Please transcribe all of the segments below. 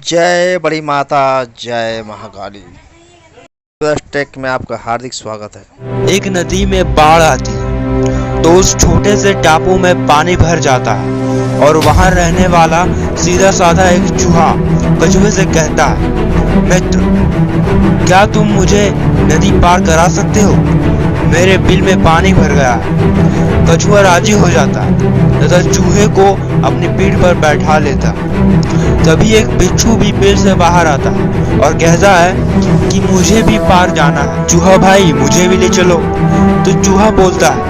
जय बड़ी माता, जय महाकाली। टेक में आपका हार्दिक स्वागत है। एक नदी में बाढ़ आती है तो उस छोटे से टापू में पानी भर जाता है और वहां रहने वाला सीधा साधा एक चूहा कछुए से कहता है, मित्र, क्या तुम मुझे नदी पार करा सकते हो? मेरे बिल में पानी भर गया है। कछुआ राजी हो जाता है तथा चूहे को अपनी पीठ पर बैठा लेता है। तभी एक बिच्छू भी पेड़ से बाहर आता है और कहता है कि मुझे भी पार जाना है। चूहा भाई, मुझे भी ले चलो। तो चूहा बोलता है,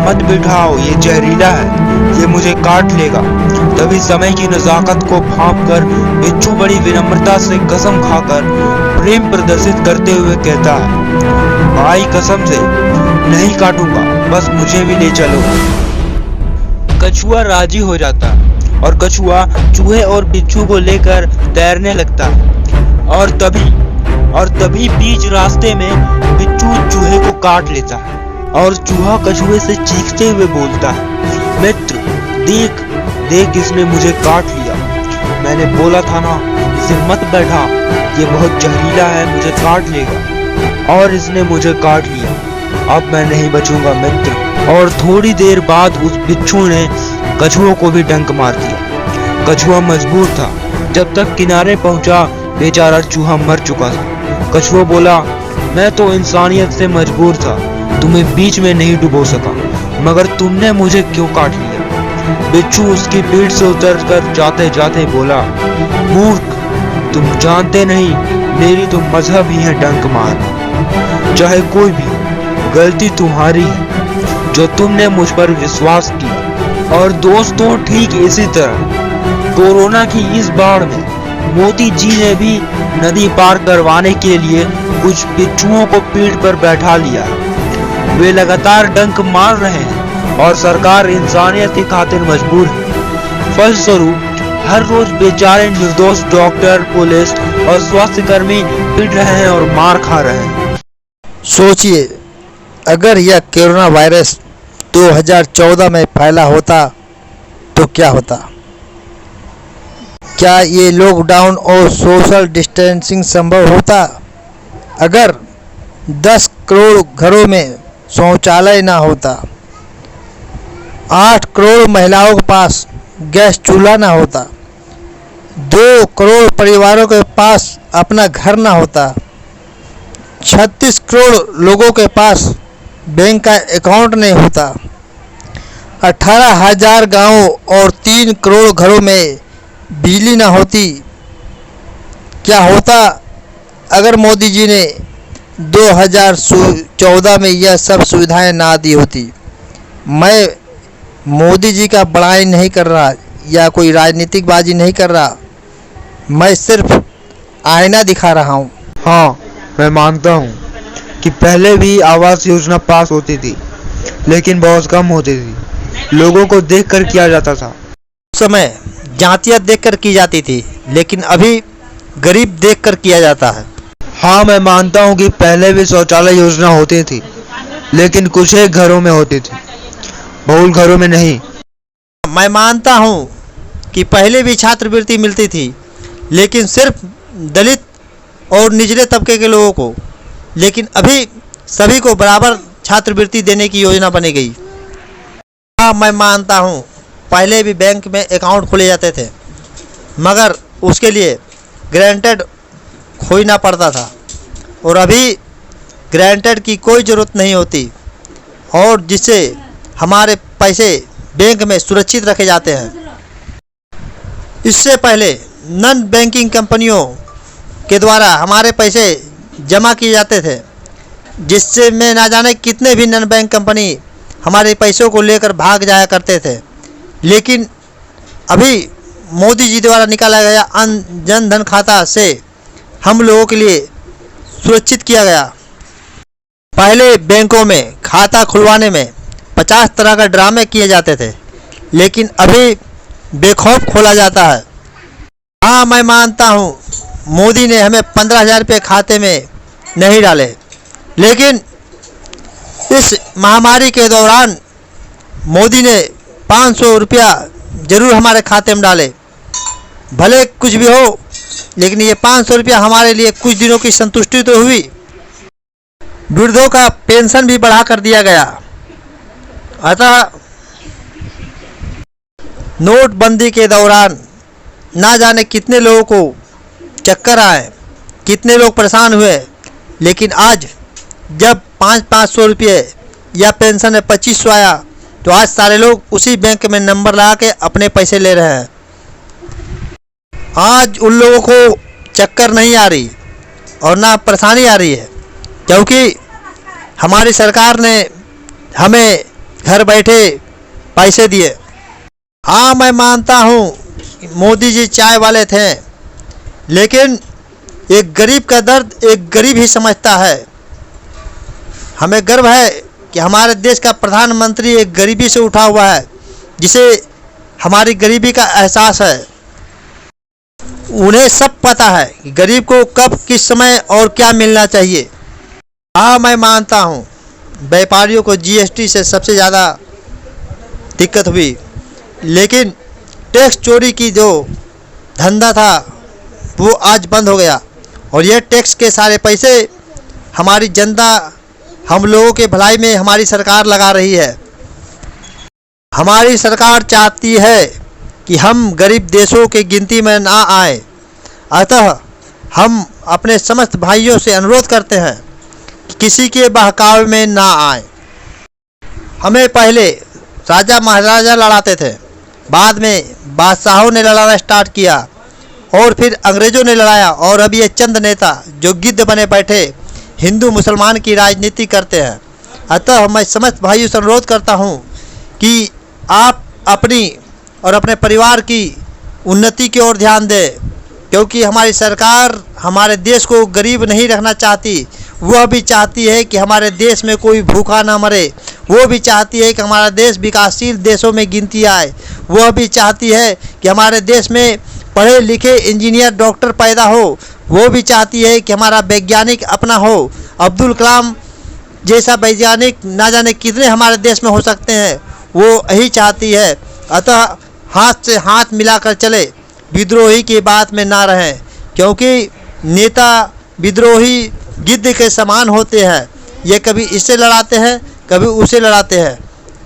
मत बिठाओ, ये जहरीला है, ये मुझे काट लेगा। तभी समय की नजाकत को भांप कर बिच्छू बड़ी विनम्रता से कसम खाकर प्रेम प्रदर्शित करते हुए कहता है, भाई कसम से नहीं काटूंगा, बस मुझे भी ले चलो। कछुआ राजी हो जाता है और कछुआ चूहे और बिच्छू को लेकर तैरने लगता है और तभी बीच रास्ते में बिच्छू चूहे को काट लेता है और चूहा कछुए से चीखते हुए बोलता है, मित्र, देख देख, इसने मुझे काट लिया। मैंने बोला था ना, इसे मत बैठा, ये बहुत जहरीला है, मुझे काट लेगा। और इसने मुझे काट लिया, अब मैं नहीं बचूंगा मित्र। और थोड़ी देर बाद उस बिच्छू ने कछुओं को भी डंक मार दिया। कछुआ मजबूर था। जब तक किनारे पहुंचा, बेचारा चूहा मर चुका था। कछुआ बोला, मैं तो इंसानियत से मजबूर था, तुम्हें बीच में नहीं डुबो सका, मगर तुमने मुझे क्यों काट लिया? बिच्छू उसकी पीठ से उतरकर जाते जाते बोला, मूर्ख, तुम जानते नहीं मेरी तो मजहब ही है डंक मारना। चाहे कोई भी, गलती तुम्हारी है जो तुमने मुझ पर विश्वास किया। और दोस्तों, ठीक इसी तरह कोरोना की इस बाढ़ में मोदी जी ने भी नदी पार करवाने के लिए कुछ बिच्छुओं को पीठ पर बैठा लिया। वे लगातार डंक मार रहे हैं और सरकार इंसानियत की खातिर मजबूर है। फलस्वरूप हर रोज बेचारे निर्दोष डॉक्टर, पुलिस और स्वास्थ्य कर्मी पिट रहे हैं और मार खा रहे हैं। सोचिए, अगर यह कोरोना वायरस 2014 में फैला होता तो क्या होता? क्या ये लॉकडाउन और सोशल डिस्टेंसिंग संभव होता? अगर 10 करोड़ घरों में शौचालय ना होता, 8 करोड़ महिलाओं के पास गैस चूल्हा ना होता, 2 करोड़ परिवारों के पास अपना घर ना होता, 36 करोड़ लोगों के पास बैंक का अकाउंट नहीं होता, 18,000 गांवों और 3 करोड़ घरों में बिजली ना होती, क्या होता अगर मोदी जी ने 2014 में यह सब सुविधाएं ना दी होती? मैं मोदी जी का बड़ाई नहीं कर रहा या कोई राजनीतिक बाजी नहीं कर रहा, मैं सिर्फ आईना दिखा रहा हूँ। हाँ, मैं मानता हूँ कि पहले भी आवास योजना पास होती थी, लेकिन बहुत कम होती थी, लोगों को देखकर किया जाता था। उस समय जातियाँ देखकर की जाती थी, लेकिन अभी गरीब देखकर किया जाता है। हाँ, मैं मानता हूँ कि पहले भी शौचालय योजना होती थी, लेकिन कुछ एक घरों में होती थी, बहुल घरों में नहीं। मैं मानता हूँ कि पहले भी छात्रवृत्ति मिलती थी, लेकिन सिर्फ दलित और निचले तबके के लोगों को, लेकिन अभी सभी को बराबर छात्रवृत्ति देने की योजना बनी गई। हाँ, मैं मानता हूँ पहले भी बैंक में अकाउंट खोले जाते थे, मगर उसके लिए ग्रांटेड खोजना पड़ता था, और अभी ग्रांटेड की कोई ज़रूरत नहीं होती, और जिससे हमारे पैसे बैंक में सुरक्षित रखे जाते हैं। इससे पहले नॉन बैंकिंग कंपनियों के द्वारा हमारे पैसे जमा किए जाते थे, जिससे मैं ना जाने कितने भी नॉन बैंक कंपनी हमारे पैसों को लेकर भाग जाया करते थे। लेकिन अभी मोदी जी द्वारा निकाला गया जन धन खाता से हम लोगों के लिए सुरक्षित किया गया। पहले बैंकों में खाता खुलवाने में 50 तरह का ड्रामे किए जाते थे, लेकिन अभी बेखौफ खोला जाता है। हाँ, मैं मानता हूँ मोदी ने हमें 15,000 रुपये खाते में नहीं डाले, लेकिन इस महामारी के दौरान मोदी ने 500 रुपया जरूर हमारे खाते में डाले। भले कुछ भी हो, लेकिन ये 500 रुपया हमारे लिए कुछ दिनों की संतुष्टि तो हुई। वृद्धों का पेंशन भी बढ़ा कर दिया गया। अतः नोटबंदी के दौरान ना जाने कितने लोगों को चक्कर आए, कितने लोग परेशान हुए, लेकिन आज जब 500 रुपये या पेंशन में 2500 आया तो आज सारे लोग उसी बैंक में नंबर लगा के अपने पैसे ले रहे हैं। आज उन लोगों को चक्कर नहीं आ रही और ना परेशानी आ रही है, क्योंकि हमारी सरकार ने हमें घर बैठे पैसे दिए। हाँ, मैं मानता हूँ मोदी जी चाय वाले थे, लेकिन एक गरीब का दर्द एक गरीब ही समझता है। हमें गर्व है कि हमारे देश का प्रधानमंत्री एक गरीबी से उठा हुआ है, जिसे हमारी गरीबी का एहसास है। उन्हें सब पता है कि गरीब को कब किस समय और क्या मिलना चाहिए। हाँ, मैं मानता हूँ व्यापारियों को जीएसटी से सबसे ज़्यादा दिक्कत हुई, लेकिन टैक्स चोरी की जो धंधा था वो आज बंद हो गया और यह टैक्स के सारे पैसे हमारी जनता, हम लोगों के भलाई में हमारी सरकार लगा रही है। हमारी सरकार चाहती है कि हम गरीब देशों की गिनती में ना आए। अतः हम अपने समस्त भाइयों से अनुरोध करते हैं कि किसी के बहकावे में ना आए। हमें पहले राजा महाराजा लड़ाते थे, बाद में बादशाहों ने लड़ाना स्टार्ट किया और फिर अंग्रेज़ों ने लड़ाया, और अब ये चंद नेता जो गिद्ध बने बैठे हिंदू मुसलमान की राजनीति करते हैं। अतः मैं समस्त भाइयों से अनुरोध करता हूँ कि आप अपनी और अपने परिवार की उन्नति की ओर ध्यान दें, क्योंकि हमारी सरकार हमारे देश को गरीब नहीं रखना चाहती। वह भी चाहती है कि हमारे देश में कोई भूखा ना मरे। वो भी चाहती है कि हमारा देश विकासशील देशों में गिनती आए। वह भी चाहती है कि हमारे देश में पढ़े लिखे इंजीनियर डॉक्टर पैदा हो। वो भी चाहती है कि हमारा वैज्ञानिक अपना हो। अब्दुल कलाम जैसा वैज्ञानिक ना जाने कितने हमारे देश में हो सकते हैं, वो यही चाहती है। अतः हाथ से हाथ मिलाकर चले, विद्रोही की बात में ना रहें, क्योंकि नेता विद्रोही गिद्ध के समान होते हैं। ये कभी इससे लड़ाते हैं, कभी उसे लड़ाते हैं।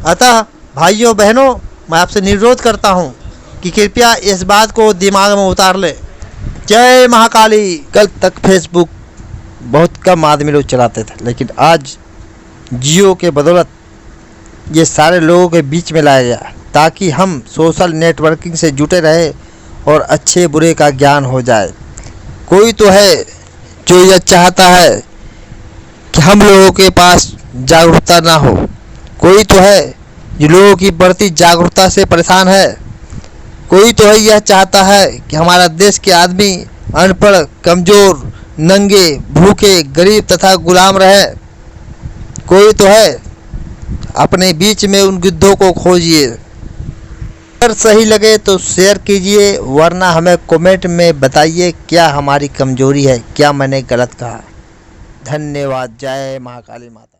अतः भाइयों बहनों, मैं आपसे निरोध करता हूँ कि कृपया इस बात को दिमाग में उतार लें। जय महाकाली। कल तक फेसबुक बहुत कम आदमी लोग चलाते थे, लेकिन आज जियो के बदौलत ये सारे लोगों के बीच में लाया गया, ताकि हम सोशल नेटवर्किंग से जुटे रहे और अच्छे बुरे का ज्ञान हो जाए। कोई तो है जो यह चाहता है कि हम लोगों के पास जागरूकता ना हो। कोई तो है जो लोगों की बढ़ती जागरूकता से परेशान है। कोई तो है यह चाहता है कि हमारा देश के आदमी अनपढ़, कमज़ोर, नंगे, भूखे, गरीब तथा गुलाम रहे। कोई तो है, अपने बीच में उन गिद्धों को खोजिए। अगर सही लगे तो शेयर कीजिए, वरना हमें कमेंट में बताइए क्या हमारी कमजोरी है, क्या मैंने गलत कहा। धन्यवाद। जय महाकाली माता।